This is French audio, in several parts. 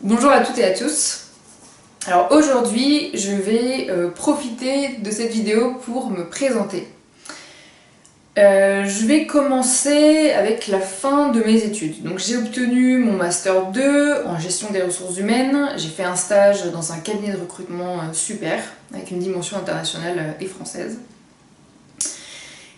Bonjour à toutes et à tous. Alors aujourd'hui, je vais profiter de cette vidéo pour me présenter. Je vais commencer avec la fin de mes études. Donc j'ai obtenu mon Master 2 en gestion des ressources humaines. J'ai fait un stage dans un cabinet de recrutement super, avec une dimension internationale et française.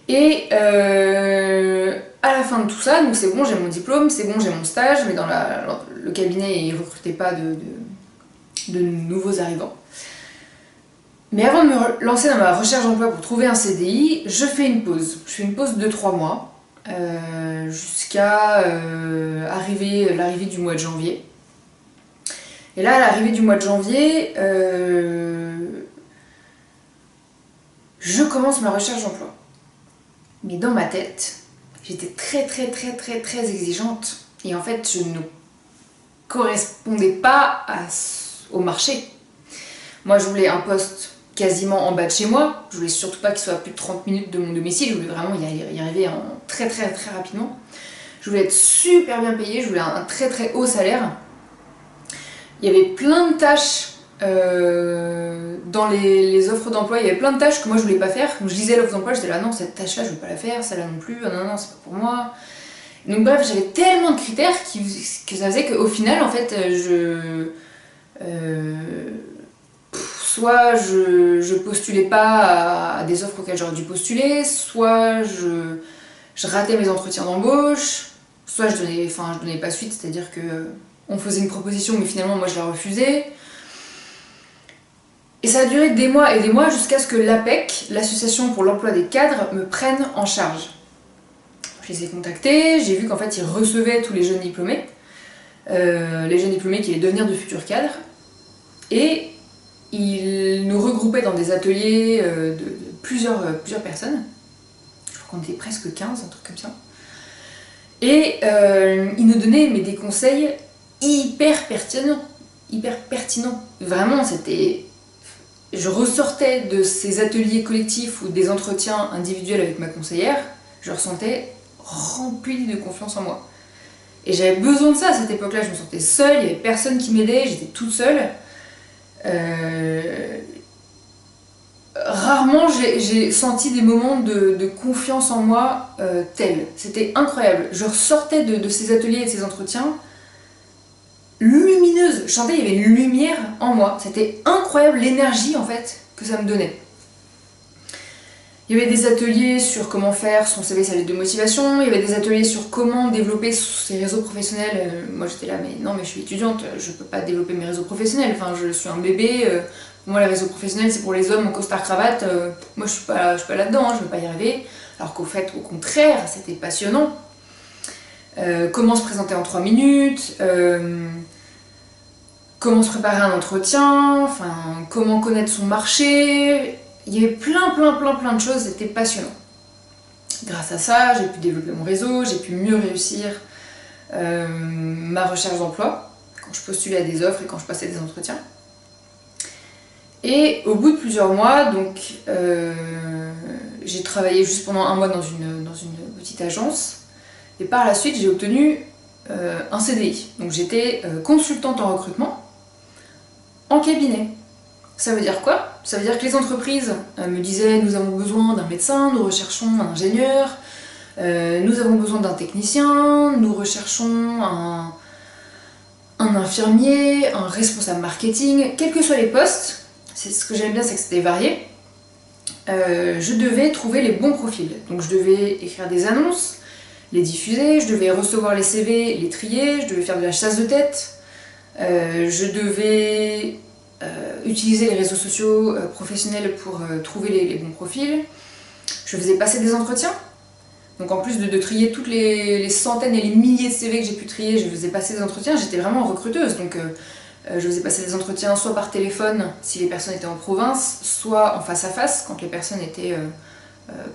Et à la fin de tout ça, donc c'est bon, j'ai mon diplôme, c'est bon, j'ai mon stage, mais dans le cabinet, il ne recrutait pas de nouveaux arrivants. Mais avant de me lancer dans ma recherche d'emploi pour trouver un CDI, je fais une pause. Je fais une pause de 3 mois, jusqu'à l'arrivée du mois de janvier. Et là, à l'arrivée du mois de janvier, je commence ma recherche d'emploi. Mais dans ma tête, j'étais très exigeante. Et en fait, je ne correspondais pas au marché. Moi, je voulais un poste quasiment en bas de chez moi. Je voulais surtout pas qu'il soit à plus de 30 minutes de mon domicile. Je voulais vraiment y arriver très rapidement. Je voulais être super bien payée. Je voulais un très haut salaire. Il y avait plein de tâches dans les offres d'emploi. Il y avait plein de tâches que moi je voulais pas faire. Quand je lisais l'offre d'emploi, j'étais là, non, cette tâche-là, je veux pas la faire. Celle-là non plus. Non, c'est pas pour moi. Donc bref, j'avais tellement de critères que ça faisait qu'au final, en fait, soit je postulais pas à des offres auxquelles j'aurais dû postuler, soit je ratais mes entretiens d'embauche, soit je donnais pas suite, c'est-à-dire que on faisait une proposition mais finalement moi je la refusais. Et ça a duré des mois et des mois jusqu'à ce que l'APEC, l'Association pour l'emploi des cadres, me prenne en charge. Je les ai contactés, j'ai vu qu'en fait ils recevaient tous les jeunes diplômés qui allaient devenir de futurs cadres, et ils nous regroupaient dans des ateliers de plusieurs personnes. Je crois qu'on était presque 15, un truc comme ça. Et ils nous donnaient des conseils hyper pertinents. Vraiment, c'était... Je ressortais de ces ateliers collectifs ou des entretiens individuels avec ma conseillère, je ressentais remplie de confiance en moi. Et j'avais besoin de ça à cette époque-là, je me sentais seule, il n'y avait personne qui m'aidait, j'étais toute seule. Rarement j'ai senti des moments de confiance en moi tels. C'était incroyable. Je ressortais de ces ateliers et de ces entretiens lumineuse. Je sentais qu'il y avait une lumière en moi. C'était incroyable l'énergie en fait que ça me donnait. Il y avait des ateliers sur comment faire son CV, sa lettre de motivation. Il y avait des ateliers sur comment développer ses réseaux professionnels. Moi j'étais là, mais non, mais je suis étudiante, je peux pas développer mes réseaux professionnels. Enfin, je suis un bébé. Pour moi, les réseaux professionnels, c'est pour les hommes en costard-cravate. Moi, je suis pas là-dedans, je ne vais pas y arriver. Alors qu'au fait, au contraire, c'était passionnant. Comment se présenter en 3 minutes, comment se préparer à un entretien, comment connaître son marché. Il y avait plein de choses, c'était passionnant. Grâce à ça, j'ai pu développer mon réseau, j'ai pu mieux réussir ma recherche d'emploi, quand je postulais à des offres et quand je passais des entretiens. Et au bout de plusieurs mois, donc j'ai travaillé juste pendant 1 mois dans une petite agence, et par la suite j'ai obtenu un CDI. Donc j'étais consultante en recrutement en cabinet. Ça veut dire quoi? Ça veut dire que les entreprises me disaient: nous avons besoin d'un médecin, nous recherchons un ingénieur, nous avons besoin d'un technicien, nous recherchons un infirmier, un responsable marketing, quels que soient les postes. Ce que j'aime bien, c'est que c'était varié. Je devais trouver les bons profils. Donc je devais écrire des annonces, les diffuser, je devais recevoir les CV, les trier, je devais faire de la chasse de tête, je devais utiliser les réseaux sociaux professionnels pour trouver les bons profils. Je faisais passer des entretiens. Donc en plus de trier toutes les centaines et les milliers de CV que j'ai pu trier, je faisais passer des entretiens. J'étais vraiment recruteuse. Donc je faisais passer des entretiens soit par téléphone si les personnes étaient en province, soit en face à face quand les personnes étaient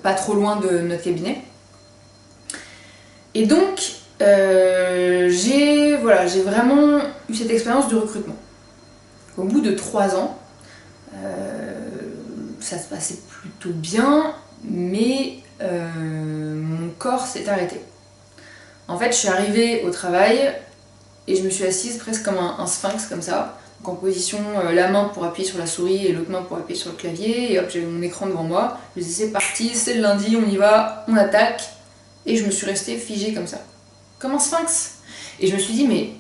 pas trop loin de notre cabinet. Et donc j'ai vraiment eu cette expérience de recrutement. Au bout de 3 ans, ça se passait plutôt bien, mais mon corps s'est arrêté. En fait, je suis arrivée au travail et je me suis assise presque comme un sphinx comme ça, donc en position la main pour appuyer sur la souris et l'autre main pour appuyer sur le clavier, et hop, j'avais mon écran devant moi. Je me disais c'est parti, c'est le lundi, on y va, on attaque, et je me suis restée figée comme ça, comme un sphinx. Et je me suis dit mais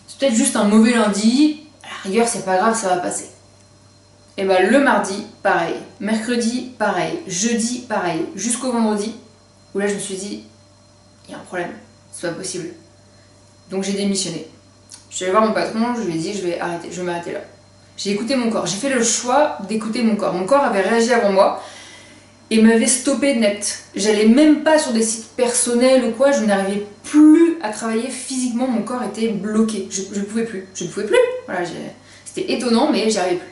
c'est peut-être juste un mauvais lundi, à la rigueur c'est pas grave, ça va passer. Et bah le mardi, pareil, mercredi, pareil, jeudi, pareil, jusqu'au vendredi, où là je me suis dit, il y a un problème, c'est pas possible. Donc j'ai démissionné. Je suis allée voir mon patron, je lui ai dit je vais m'arrêter là. J'ai écouté mon corps, j'ai fait le choix d'écouter mon corps. Mon corps avait réagi avant moi et m'avait stoppé net. J'allais même pas sur des sites personnels ou quoi, je n'arrivais plus à travailler physiquement, mon corps était bloqué. Je ne pouvais plus, Voilà, c'était étonnant mais j'y arrivais plus.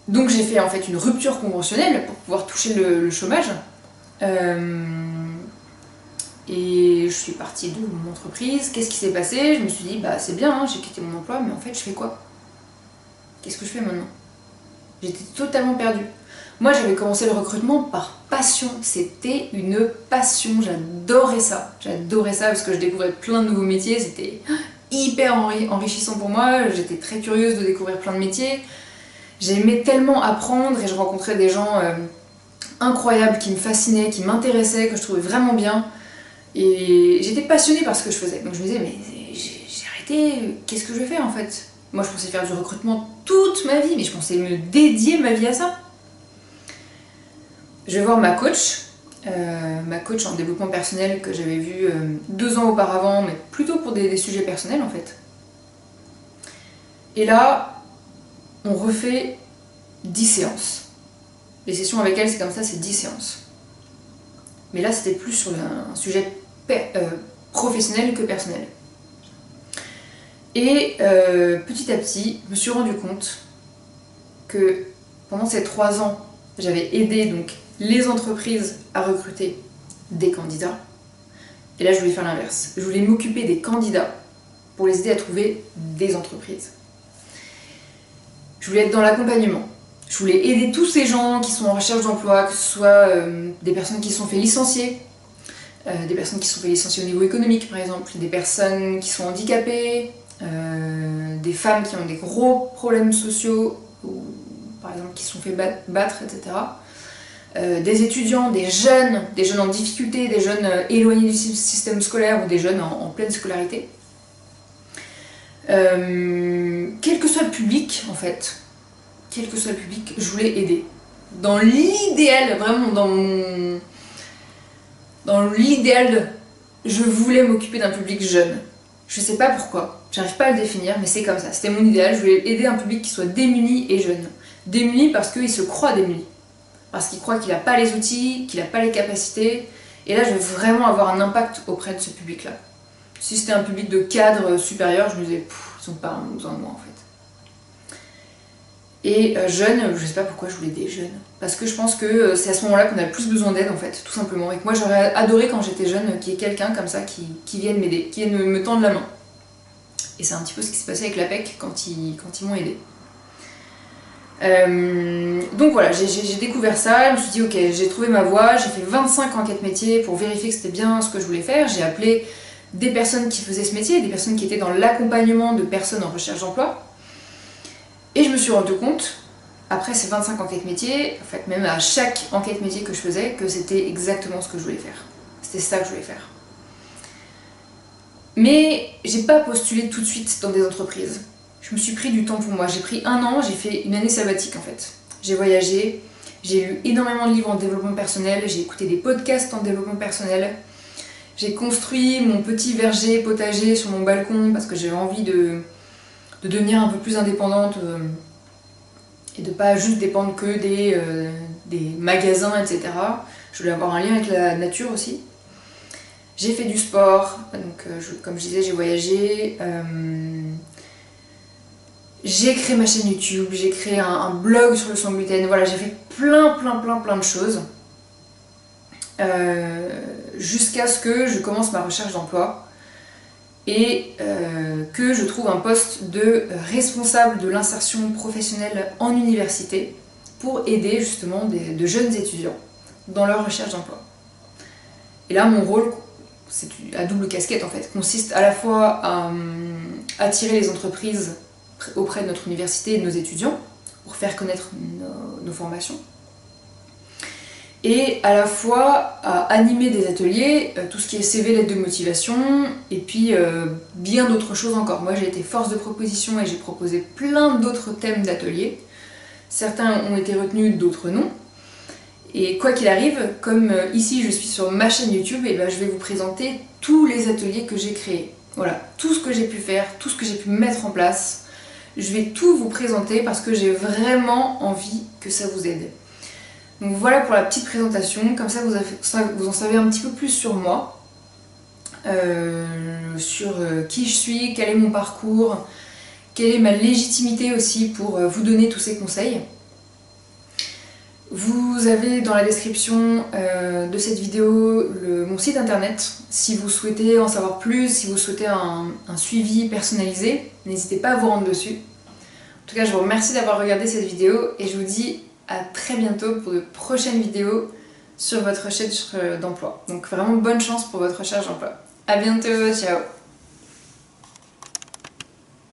Donc j'ai fait en fait une rupture conventionnelle pour pouvoir toucher le chômage. Et je suis partie de mon entreprise. Qu'est-ce qui s'est passé? Je me suis dit, bah c'est bien, hein, j'ai quitté mon emploi, mais en fait je fais quoi? Qu'est-ce que je fais maintenant? J'étais totalement perdue. Moi j'avais commencé le recrutement par passion, c'était une passion, j'adorais ça parce que je découvrais plein de nouveaux métiers, c'était hyper enrichissant pour moi, j'étais très curieuse de découvrir plein de métiers. J'aimais tellement apprendre et je rencontrais des gens incroyables qui me fascinaient, qui m'intéressaient, que je trouvais vraiment bien. Et j'étais passionnée par ce que je faisais. Donc je me disais, mais j'ai arrêté, qu'est-ce que je vais faire en fait? Moi je pensais faire du recrutement toute ma vie, mais je pensais me dédier ma vie à ça. Je vais voir ma coach en développement personnel que j'avais vue 2 ans auparavant, mais plutôt pour des sujets personnels en fait. Et là, on refait 10 séances. Les sessions avec elle, c'est comme ça, c'est 10 séances. Mais là, c'était plus sur un sujet professionnel que personnel. Et petit à petit, je me suis rendu compte que pendant ces 3 ans, j'avais aidé donc les entreprises à recruter des candidats. Et là, je voulais faire l'inverse. Je voulais m'occuper des candidats pour les aider à trouver des entreprises. Je voulais être dans l'accompagnement. Je voulais aider tous ces gens qui sont en recherche d'emploi, que ce soit des personnes qui se sont fait licencier, des personnes qui se sont fait licencier au niveau économique par exemple, des personnes qui sont handicapées, des femmes qui ont des gros problèmes sociaux, ou par exemple qui se sont fait battre, etc. Des étudiants, des jeunes en difficulté, des jeunes éloignés du système scolaire ou des jeunes en pleine scolarité. Quel que soit le public en fait, je voulais aider. Dans l'idéal, vraiment dans l'idéal, je voulais m'occuper d'un public jeune. Je sais pas pourquoi, j'arrive pas à le définir, mais c'est comme ça, c'était mon idéal, je voulais aider un public qui soit démuni et jeune. Démuni parce qu'il se croit démuni, parce qu'il croit qu'il n'a pas les outils, qu'il n'a pas les capacités, et là je veux vraiment avoir un impact auprès de ce public-là. Si c'était un public de cadres supérieurs, je me disais, ils n'ont pas besoin de moi en fait. Et jeunes, je sais pas pourquoi je voulais des jeunes. Parce que je pense que c'est à ce moment-là qu'on a le plus besoin d'aide en fait, tout simplement. Et que moi j'aurais adoré quand j'étais jeune qu'il y ait quelqu'un comme ça qui vienne m'aider, qui vienne me tendre la main. Et c'est un petit peu ce qui s'est passé avec l'APEC quand ils m'ont aidé. Donc voilà, j'ai découvert ça, je me suis dit ok, j'ai trouvé ma voie, j'ai fait 25 enquêtes métiers pour vérifier que c'était bien ce que je voulais faire. J'ai appelé des personnes qui faisaient ce métier, des personnes qui étaient dans l'accompagnement de personnes en recherche d'emploi. Et je me suis rendu compte, après ces 25 enquêtes métiers, en fait même à chaque enquête métier que je faisais, que c'était exactement ce que je voulais faire. C'était ça que je voulais faire. Mais j'ai pas postulé tout de suite dans des entreprises. Je me suis pris du temps pour moi. J'ai pris 1 an, j'ai fait une année sabbatique en fait. J'ai voyagé, j'ai lu énormément de livres en développement personnel, j'ai écouté des podcasts en développement personnel. J'ai construit mon petit verger potager sur mon balcon parce que j'avais envie de devenir un peu plus indépendante et de pas juste dépendre que des magasins, etc. Je voulais avoir un lien avec la nature aussi. J'ai fait du sport, donc comme je disais, j'ai voyagé. J'ai créé ma chaîne YouTube, j'ai créé un blog sur le sans gluten. Voilà, j'ai fait plein de choses. Jusqu'à ce que je commence ma recherche d'emploi et que je trouve un poste de responsable de l'insertion professionnelle en université pour aider justement de jeunes étudiants dans leur recherche d'emploi. Et là, mon rôle c'est à double casquette en fait, consiste à la fois à attirer les entreprises auprès de notre université et de nos étudiants pour faire connaître nos formations, et à la fois à animer des ateliers, tout ce qui est CV, lettre de motivation, et puis bien d'autres choses encore. Moi j'ai été force de proposition et j'ai proposé plein d'autres thèmes d'ateliers. Certains ont été retenus, d'autres non. Et quoi qu'il arrive, comme ici je suis sur ma chaîne YouTube, et ben je vais vous présenter tous les ateliers que j'ai créés. Voilà, tout ce que j'ai pu faire, tout ce que j'ai pu mettre en place. Je vais tout vous présenter parce que j'ai vraiment envie que ça vous aide. Donc voilà pour la petite présentation, comme ça vous en savez un petit peu plus sur moi, sur qui je suis, quel est mon parcours, quelle est ma légitimité aussi pour vous donner tous ces conseils. Vous avez dans la description de cette vidéo mon site internet, si vous souhaitez en savoir plus, si vous souhaitez un suivi personnalisé, n'hésitez pas à vous rendre dessus. En tout cas, je vous remercie d'avoir regardé cette vidéo et je vous dis à très bientôt pour de prochaines vidéos sur votre recherche d'emploi. Donc vraiment bonne chance pour votre recherche d'emploi. À bientôt, ciao!